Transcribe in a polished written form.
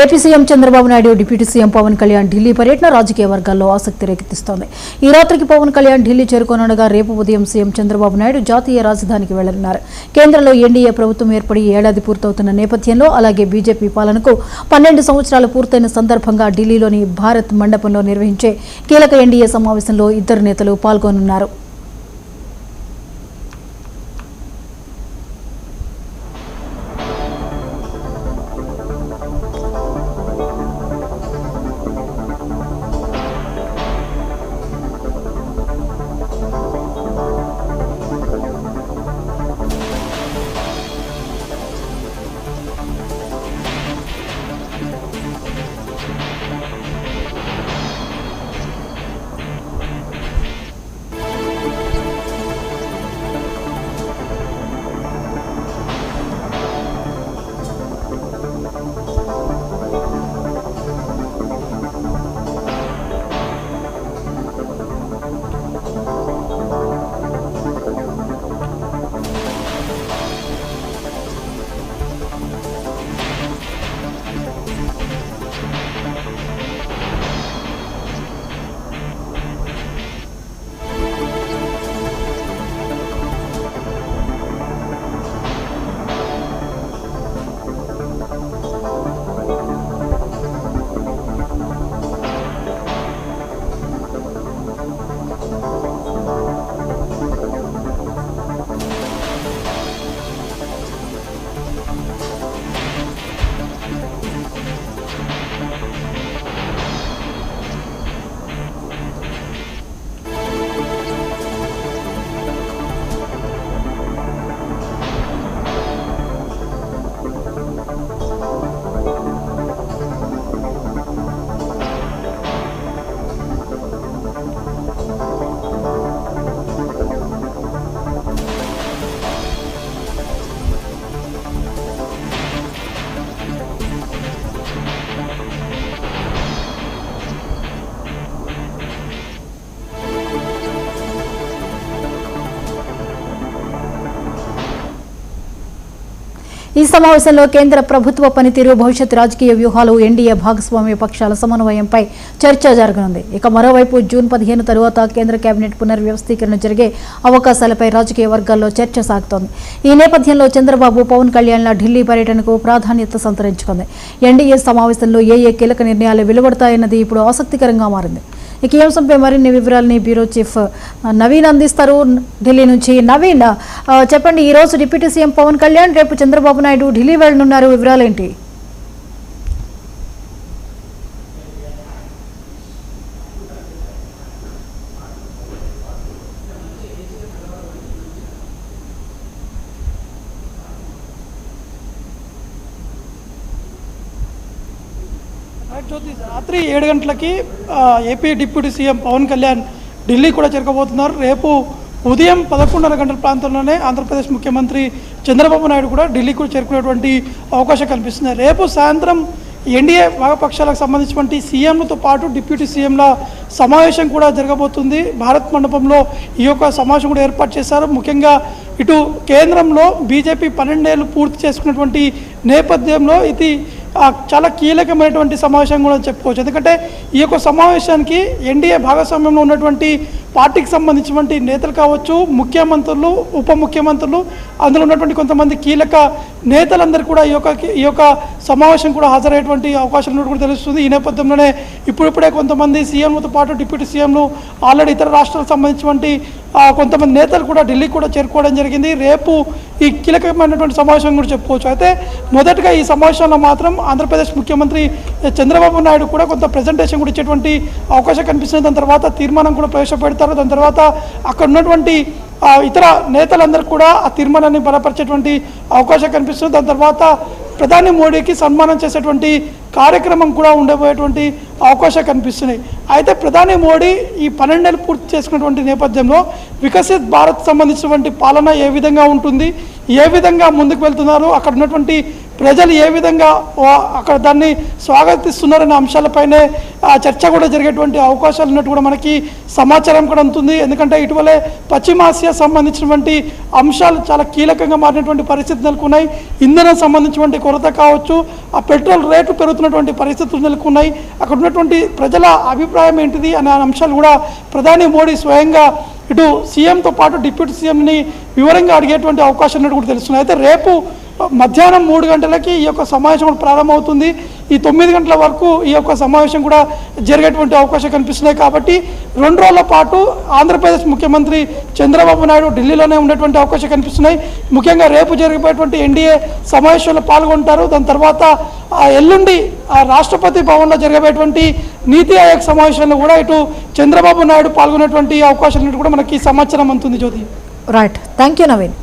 AP CM Chandrababu Naidu deputy CM Pawan Kalyan Delhi పర్యటన రాజకీయ వర్గాల్లో ఆసక్తి రేకెత్తిస్తోంది. ఈ రాత్రికి పవన్ కళ్యాణ్ ఢిల్లీ చేరుకోనుండగా రేపు ఉదయం సీఎం చంద్రబాబు నాయుడు జాతీయ రాజధానికి వెళ్లనున్నారు. కేంద్రంలో ఎన్డీఏ ప్రభుత్వం ఏర్పడి ఏడాది పూర్తవుతున్న నేపథ్యంలో అలాగే బీజేపీ పాలనకు 12 సంవత్సరాలు పూర్తయిన సందర్భంగా ఢిల్లీలోని భారత్ మండపంలో నిర్వహించే కీలక ఎన్డీఏ సమావేశంలో ఇద్దరు నేతలు పాల్గొనున్నారు. ఈ సమావేశంలో కేంద్ర ప్రభుత్వ పనితీరు, భవిష్యత్ రాజకీయ వ్యూహాలు, ఎన్డీఏ భాగస్వామ్య పక్షాల సమన్వయంపై చర్చ జరగనుంది. ఇక మరోవైపు జూన్ 15 తరువాత కేంద్ర కేబినెట్ పునర్వ్యవస్థీకరణ జరిగే అవకాశాలపై రాజకీయ వర్గాల్లో చర్చ సాగుతోంది. ఈ నేపథ్యంలో చంద్రబాబు, పవన్ కళ్యాణ్ల ఢిల్లీ పర్యటనకు ప్రాధాన్యత సంతరించుకుంది. ఎన్డీఏ సమావేశంలో ఏ కీలక నిర్ణయాలు వెలువడతాయన్నది ఇప్పుడు ఆసక్తికరంగా మారింది. ఇక ఈ అంశంపై మరిన్ని వివరాలని బ్యూరో చీఫ్ నవీన్ అందిస్తారు. ఢిల్లీ నుంచి నవీన్, చెప్పండి, ఈ రోజు డిప్యూటీ సీఎం పవన్ కళ్యాణ్, రేపు చంద్రబాబు నాయుడు ఢిల్లీ వెళ్లనున్నారు, వివరాలేంటి? రాత్రి 7 గంటలకి AP deputy CM Pawan Kalyan Delhi కూడా చేరుకోబోతున్నారు. రేపు ఉదయం 11:30 గంటల ప్రాంతంలోనే ఆంధ్రప్రదేశ్ ముఖ్యమంత్రి చంద్రబాబు నాయుడు కూడా ఢిల్లీ కూడా చేరుకునేటువంటి అవకాశం కనిపిస్తుంది. రేపు సాయంత్రం ఎన్డీఏ భాగపక్షాలకు సంబంధించినటువంటి సీఎంలతో పాటు డిప్యూటీ సీఎంల సమావేశం కూడా జరగబోతుంది. భారత్ మండపంలో ఈ యొక్క సమావేశం కూడా ఏర్పాటు చేశారు. ముఖ్యంగా ఇటు కేంద్రంలో బీజేపీ 12 ఏళ్ళు పూర్తి చేసుకున్నటువంటి నేపథ్యంలో ఇది చాలా కీలకమైనటువంటి సమావేశం కూడా చెప్పుకోవచ్చు. ఎందుకంటే ఈ యొక్క సమావేశానికి ఎన్డీఏ భాగస్వామ్యంలో ఉన్నటువంటి పార్టీకి సంబంధించినటువంటి నేతలు కావచ్చు, ముఖ్యమంత్రులు, ఉప ముఖ్యమంత్రులు, అందులో ఉన్నటువంటి కొంతమంది కీలక నేతలందరూ కూడా ఈ యొక్క సమావేశం కూడా హాజరయ్యేటువంటి అవకాశం ఉన్నట్టు కూడా తెలుస్తుంది. ఈ నేపథ్యంలోనే ఇప్పుడిప్పుడే కొంతమంది సీఎంలతో పాటు డిప్యూటీ సీఎంలు ఆల్రెడీ ఇతర రాష్ట్రాలకు సంబంధించినటువంటి కొంతమంది నేతలు కూడా ఢిల్లీ కూడా చేరుకోవడం జరిగింది. రేపు ఈ కీలకమైనటువంటి సమావేశం కూడా చెప్పుకోవచ్చు. అయితే మొదటగా ఈ సమావేశంలో మాత్రం ఆంధ్రప్రదేశ్ ముఖ్యమంత్రి చంద్రబాబు నాయుడు కూడా కొంత ప్రజెంటేషన్ కూడా ఇచ్చేటువంటి అవకాశం కనిపిస్తుంది. దాని తర్వాత తీర్మానం కూడా ప్రవేశపెడతారు. దాని తర్వాత అక్కడ ఉన్నటువంటి ఇతర నేతలందరూ కూడా ఆ తీర్మానాన్ని బలపరిచేటువంటి అవకాశం కనిపిస్తుంది. దాని తర్వాత ప్రధాని మోడీకి సన్మానం చేసేటువంటి కార్యక్రమం కూడా ఉండబోయేటువంటి అవకాశాలు కనిపిస్తున్నాయి. అయితే ప్రధాని మోడీ ఈ 12 ఏళ్ళు పూర్తి చేసుకున్నటువంటి నేపథ్యంలో వికసిత్ భారత్ సంబంధించినటువంటి పాలన ఏ విధంగా ఉంటుంది, ఏ విధంగా ముందుకు వెళ్తున్నారు, అక్కడ ఉన్నటువంటి ప్రజలు ఏ విధంగా అక్కడ దాన్ని స్వాగతిస్తున్నారనే అంశాలపైనే చర్చ కూడా జరిగేటువంటి అవకాశాలు ఉన్నట్టు కూడా మనకి సమాచారం కూడా ఉంటుంది. ఎందుకంటే ఇటీవలే పశ్చిమాసియా సంబంధించినటువంటి అంశాలు చాలా కీలకంగా మారినటువంటి పరిస్థితులు నెలకొన్నాయి. ఇంధనం సంబంధించినటువంటి కొరత కావచ్చు, ఆ పెట్రోల్ రేటు పెరుగుతున్నటువంటి పరిస్థితులు నెలకొన్నాయి. అక్కడ ఉన్నటువంటి ప్రజల అభిప్రాయం ఏంటిది అనే అంశాలు కూడా ప్రధాని మోడీ స్వయంగా ఇటు సీఎంతో పాటు డిప్యూటీ సీఎంని వివరంగా అడిగేటువంటి అవకాశం ఉన్నట్టు కూడా తెలుస్తున్నాయి. అయితే రేపు మధ్యాహ్నం 3 గంటలకి ఈ యొక్క సమావేశం కూడా ప్రారంభమవుతుంది. ఈ 9 గంటల వరకు ఈ యొక్క సమావేశం కూడా జరిగేటువంటి అవకాశం కనిపిస్తున్నాయి. కాబట్టి 2 రోజుల పాటు ఆంధ్రప్రదేశ్ ముఖ్యమంత్రి చంద్రబాబు నాయుడు ఢిల్లీలోనే ఉండేటువంటి అవకాశం కనిపిస్తున్నాయి. ముఖ్యంగా రేపు జరిగిపోయేటువంటి ఎన్డీఏ సమావేశంలో పాల్గొంటారు. దాని తర్వాత ఎల్లుండి రాష్ట్రపతి భవన్లో జరగబోయేటువంటి నీతి ఆయోగ్ సమావేశంలో కూడా ఇటు చంద్రబాబు నాయుడు పాల్గొనేటువంటి అవకాశాలు కూడా మనకి సమాచారం అందుతుంది. Jyothi. Right, thank you Naveen.